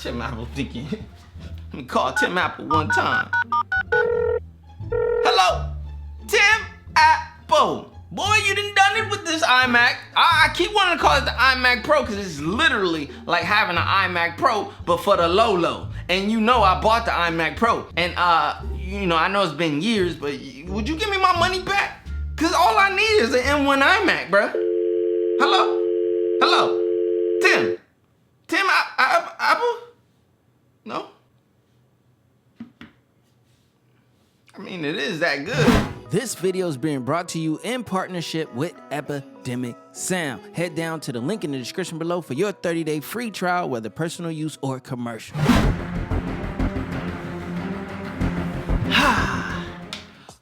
Tim Apple thinking. Let me call Tim Apple one time. Hello, Tim Apple. Boy, you done it with this iMac. I keep wanting to call it the iMac Pro because it's literally like having an iMac Pro, but for the low. And you know I bought the iMac Pro. And you know, I know it's been years, but would you give me my money back? Cause all I need is an M1 iMac, bruh. Hello? Tim Apple? No? I mean, it is that good. This video is being brought to you in partnership with Epidemic Sound. Head down to the link in the description below for your 30-day free trial, whether personal use or commercial.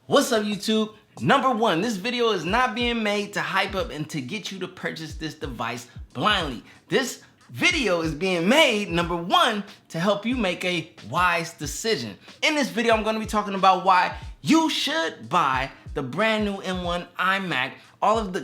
What's up, YouTube? Number one, this video is not being made to hype up and to get you to purchase this device blindly. This video is being made, number one, to help you make a wise decision. In this video, I'm gonna be talking about why you should buy the brand new M1 iMac, all of the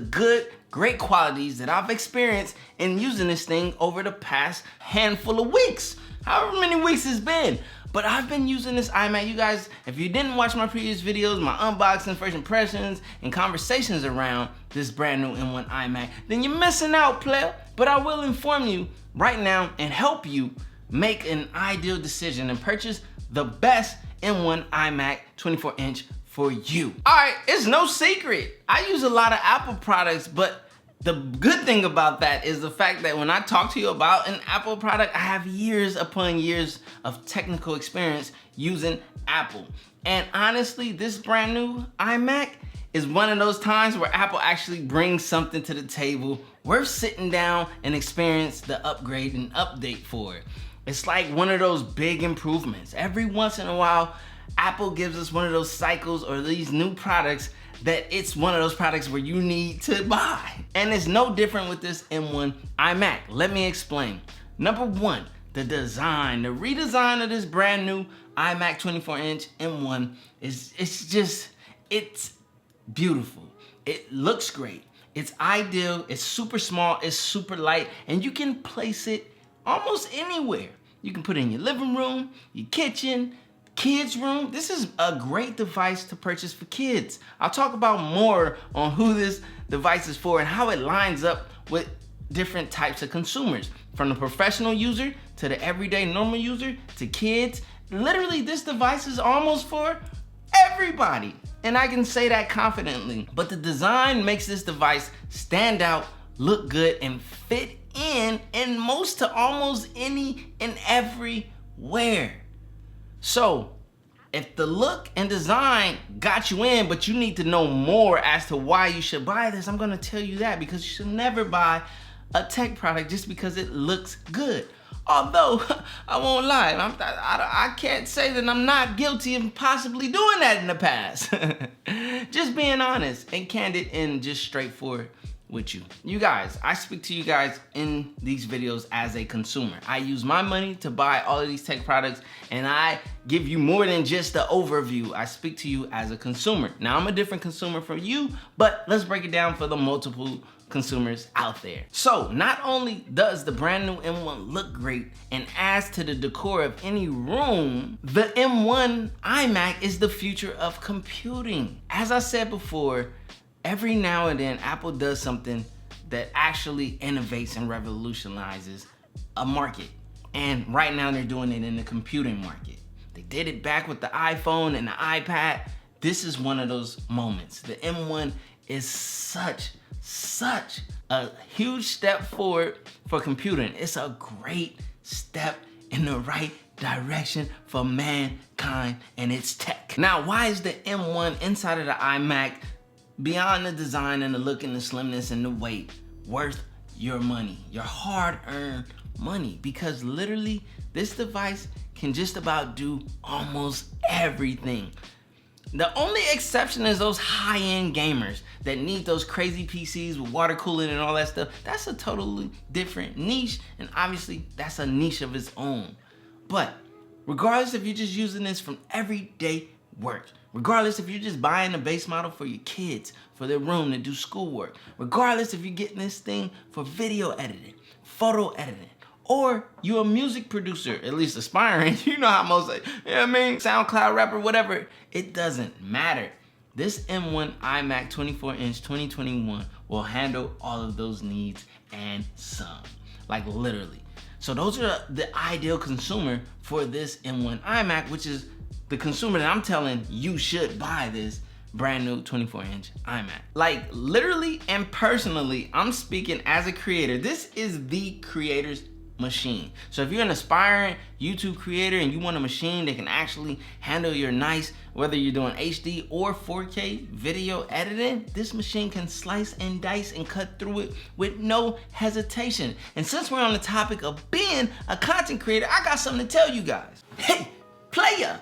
great qualities that I've experienced in using this thing over the past handful of weeks, however many weeks it's been. But I've been using this iMac. You guys, if you didn't watch my previous videos, my unboxing, first impressions, and conversations around this brand new M1 iMac, then you're missing out, player. But I will inform you right now and help you make an ideal decision and purchase the best M1 iMac 24-inch for you. All right, it's no secret. I use a lot of Apple products, but the good thing about that is the fact that when I talk to you about an Apple product, I have years upon years of technical experience using Apple. And honestly, this brand new iMac is one of those times where Apple actually brings something to the table worth sitting down and experience the upgrade and update for it. It's like one of those big improvements. Every once in a while, Apple gives us one of those cycles or these new products that it's one of those products where you need to buy. And it's no different with this M1 iMac. Let me explain. Number one, the design, the redesign of this brand new iMac 24-inch M1 it's beautiful. It looks great. It's ideal, it's super small, it's super light, and you can place it almost anywhere. You can put it in your living room, your kitchen, kids' room. This is a great device to purchase for kids. I'll talk about more on who this device is for and how it lines up with different types of consumers, from the professional user to the everyday normal user to kids. Literally, this device is almost for everybody, and I can say that confidently. But the design makes this device stand out, look good, and fit in most to almost any and everywhere. So if the look and design got you in, but you need to know more as to why you should buy this, I'm gonna tell you that, because you should never buy a tech product just because it looks good. Although, I won't lie, I can't say that I'm not guilty of possibly doing that in the past. Just being honest and candid and just straightforward with you. You guys, I speak to you guys in these videos as a consumer. I use my money to buy all of these tech products, and I give you more than just the overview. I speak to you as a consumer. Now, I'm a different consumer from you, but let's break it down for the multiple consumers out there. So not only does the brand new M1 look great and adds to the decor of any room, the M1 iMac is the future of computing. As I said before, every now and then Apple does something that actually innovates and revolutionizes a market. And right now they're doing it in the computing market. They did it back with the iPhone and the iPad. This is one of those moments. The M1 is such a huge step forward for computing. It's a great step in the right direction for mankind and its tech. Now, why is the M1 inside of the iMac, beyond the design and the look and the slimness and the weight, worth your money, your hard-earned money? Because literally, this device can just about do almost everything. The only exception is those high-end gamers that need those crazy PCs with water cooling and all that stuff. That's a totally different niche, and obviously that's a niche of its own. But regardless if you're just using this from everyday work, regardless if you're just buying a base model for your kids, for their room to do schoolwork, regardless if you're getting this thing for video editing, photo editing, Or you're a music producer, at least aspiring. You know how most, SoundCloud rapper, whatever. It doesn't matter. This M1 iMac 24-inch 2021 will handle all of those needs and some. Like literally. So those are the ideal consumer for this M1 iMac, which is the consumer that I'm telling you should buy this brand new 24-inch iMac. Like literally and personally, I'm speaking as a creator. This is the creator's machine. So if you're an aspiring YouTube creator and you want a machine that can actually handle your nice, whether you're doing HD or 4K video editing, this machine can slice and dice and cut through it with no hesitation. And since we're on the topic of being a content creator, I got something to tell you guys. Hey, player.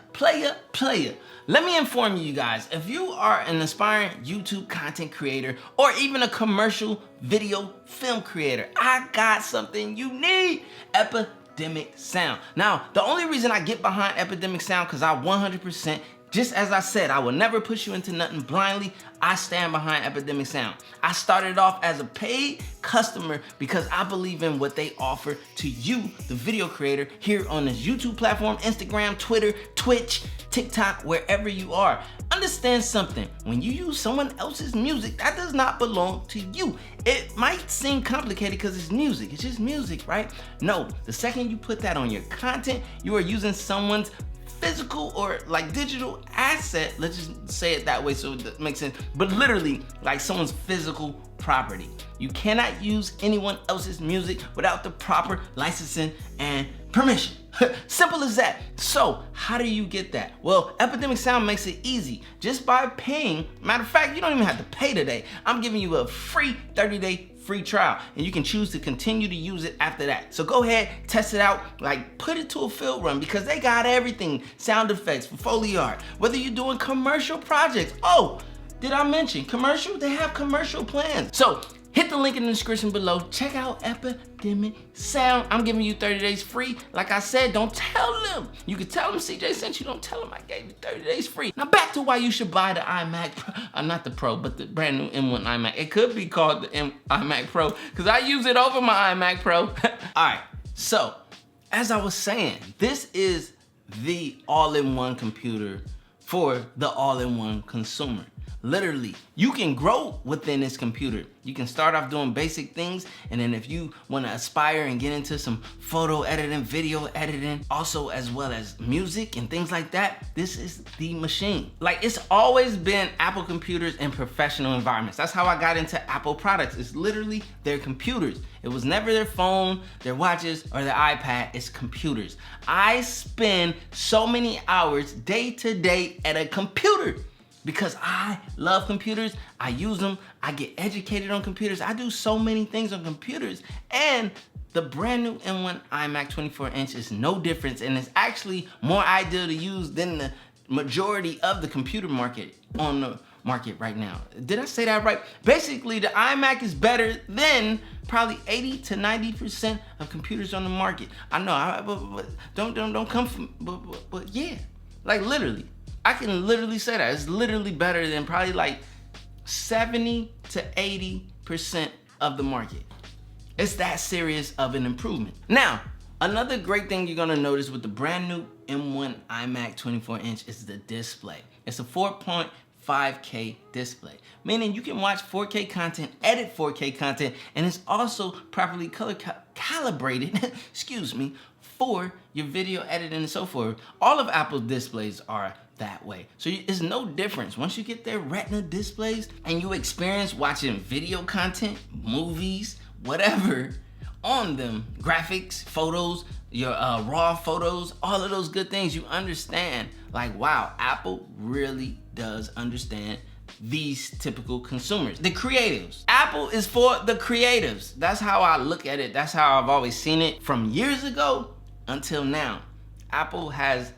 Let me inform you guys, if you are an aspiring YouTube content creator or even a commercial video film creator, I got something you need: Epidemic Sound. Now, the only reason I get behind Epidemic Sound, because I 100%, just as I said, I will never push you into nothing blindly. I stand behind Epidemic Sound. I started off as a paid customer because I believe in what they offer to you, the video creator, here on this YouTube platform, Instagram, Twitter, Twitch, TikTok, wherever you are. Understand something: when you use someone else's music, that does not belong to you. It might seem complicated because it's music. It's just music, right? No, the second you put that on your content, you are using someone's physical or like digital asset, let's just say it that way so it makes sense, but literally like someone's physical property. You cannot use anyone else's music without the proper licensing and permission. Simple as that. So how do you get that? Well, Epidemic Sound makes it easy just by paying. Matter of fact, you don't even have to pay today. I'm giving you a free 30-day free trial, and you can choose to continue to use it after that. So go ahead, test it out, like put it to a field run, because they got everything: sound effects, Foley art, whether you're doing commercial projects. Oh, did I mention commercial? They have commercial plans. So hit the link in the description below. Check out Epidemic Sound. I'm giving you 30 days free. Like I said, don't tell them. You can tell them CJ sent you. Don't tell them I gave you 30 days free. Now back to why you should buy the iMac, not the Pro, but the brand new M1 iMac. It could be called the iMac Pro because I use it over my iMac Pro. All right, so as I was saying, this is the all-in-one computer for the all-in-one consumer. Literally, you can grow within this computer. You can start off doing basic things, and then if you want to aspire and get into some photo editing, video editing, also as well as music and things like that, this is the machine. Like, it's always been Apple computers in professional environments. That's how I got into Apple products. It's literally their computers. It was never their phone, their watches, or their iPad. It's computers. I spend so many hours day to day at a computer because I love computers. I use them. I get educated on computers. I do so many things on computers. And the brand new M1 iMac 24-inch is no difference, and it's actually more ideal to use than the majority of the computer market on the market right now. Did I say that right? Basically, the iMac is better than probably 80 to 90% of computers on the market. I know, but don't come from, but yeah, like literally. I can literally say that. It's literally better than probably like 70 to 80% of the market. It's that serious of an improvement. Now, another great thing you're gonna notice with the brand new M1 iMac 24-inch is the display. It's a 4.5K display, meaning you can watch 4K content, edit 4K content, and it's also properly color calibrated, excuse me, for your video editing and so forth. All of Apple's displays are that way. So it's no difference. Once you get their Retina displays and you experience watching video content, movies, whatever, on them, graphics, photos, your raw photos, all of those good things, you understand, like, wow, Apple really does understand these typical consumers, the creatives. Apple is for the creatives. That's how I look at it. That's how I've always seen it from years ago until now. Apple has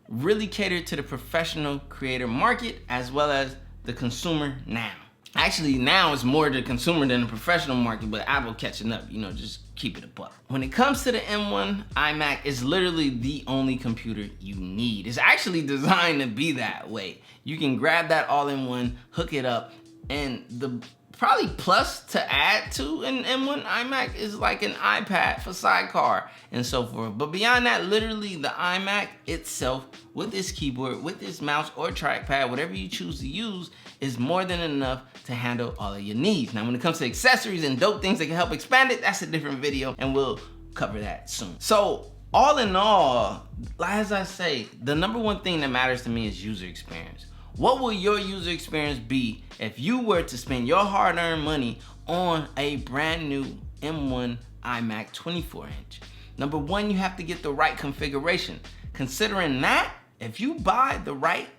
really catered to the professional creator market as well as the consumer now. Actually, now it's more the consumer than the professional market, but Apple catching up, just keep it a buck. When it comes to the M1 iMac, it's literally the only computer you need. It's actually designed to be that way. You can grab that all-in-one, hook it up, and the probably plus to add to an M1 iMac is like an iPad for sidecar and so forth. But beyond that, literally the iMac itself with its keyboard, with its mouse or trackpad, whatever you choose to use, is more than enough to handle all of your needs. Now, when it comes to accessories and dope things that can help expand it, that's a different video and we'll cover that soon. So all in all, as I say, the number one thing that matters to me is user experience. What will your user experience be if you were to spend your hard-earned money on a brand new M1 iMac 24-inch? Number one, you have to get the right configuration. Considering that, if you buy the right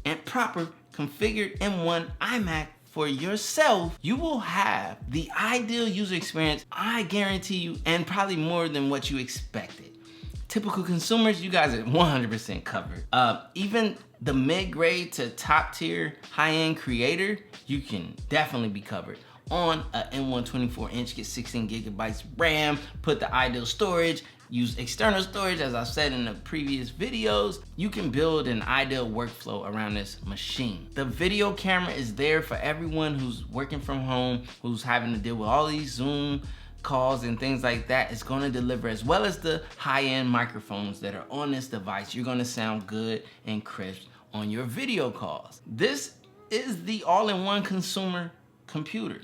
and proper configured M1 iMac for yourself, you will have the ideal user experience, I guarantee you, and probably more than what you expected. Typical consumers, you guys are 100% covered. Even the mid-grade to top tier high-end creator, you can definitely be covered. On a M1 24-inch, get 16 gigabytes RAM, put the ideal storage, use external storage, as I've said in the previous videos. You can build an ideal workflow around this machine. The video camera is there for everyone who's working from home, who's having to deal with all these Zoom calls and things like that. It's gonna deliver, as well as the high-end microphones that are on this device. You're gonna sound good and crisp on your video calls. This is the all-in-one consumer computer.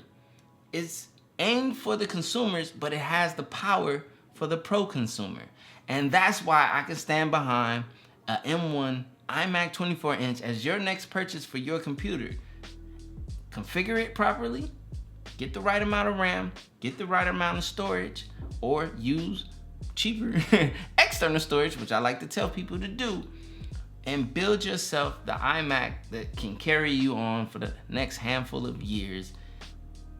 It's aimed for the consumers, but it has the power for the pro consumer. And that's why I can stand behind a M1 iMac 24-inch as your next purchase for your computer. Configure it properly, get the right amount of RAM, get the right amount of storage, or use cheaper external storage, which I like to tell people to do, and build yourself the iMac that can carry you on for the next handful of years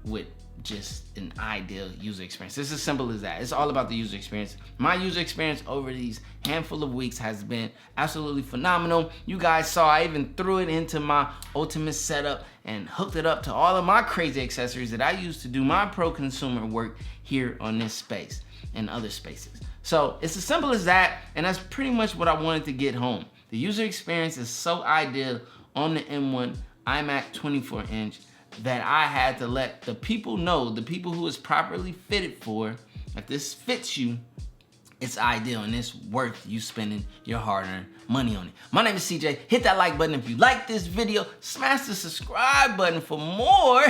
with just an ideal user experience. It's as simple as that. It's all about the user experience. My user experience over these handful of weeks has been absolutely phenomenal. You guys saw I even threw it into my ultimate setup and hooked it up to all of my crazy accessories that I use to do my pro consumer work here on this space and other spaces. So it's as simple as that, and that's pretty much what I wanted to get home. The user experience is so ideal on the M1 iMac 24-inch that I had to let the people know, the people who it's properly fitted for, if this fits you, it's ideal and it's worth you spending your hard-earned money on it. My name is CJ. Hit that like button if you like this video. Smash the subscribe button for more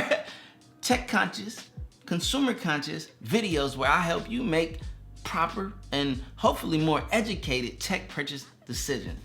tech-conscious, consumer-conscious videos where I help you make proper and hopefully more educated tech purchase decisions.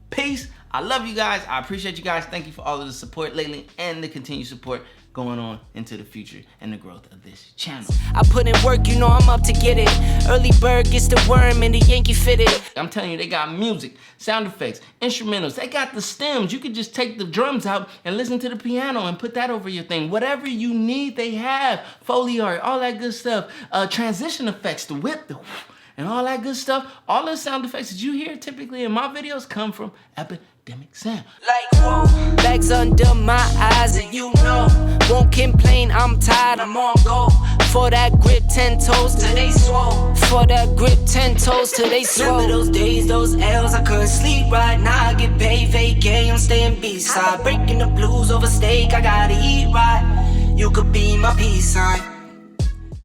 Peace. I love you guys. I appreciate you guys. Thank you for all of the support lately and the continued support going on into the future and the growth of this channel. I put in work, you know I'm up to get it. Early bird gets the worm and the Yankee fitted. I'm telling you, they got music, sound effects, instrumentals. They got the stems. You could just take the drums out and listen to the piano and put that over your thing. Whatever you need, they have. Foley art, all that good stuff. Transition effects, the whip, the whoosh, and all that good stuff. All the sound effects that you hear typically in my videos come from Epidemic Sound. Like, whoa, bags under my eyes and you know, won't complain, I'm tired, I'm on go. For that grip, 10 toes till they swole. For that grip, 10 toes till they swole. Remember those days, those L's, I couldn't sleep right. Now I get paid, vacay, I'm staying B-side. Breaking the blues over steak, I gotta eat right. You could be my peace sign.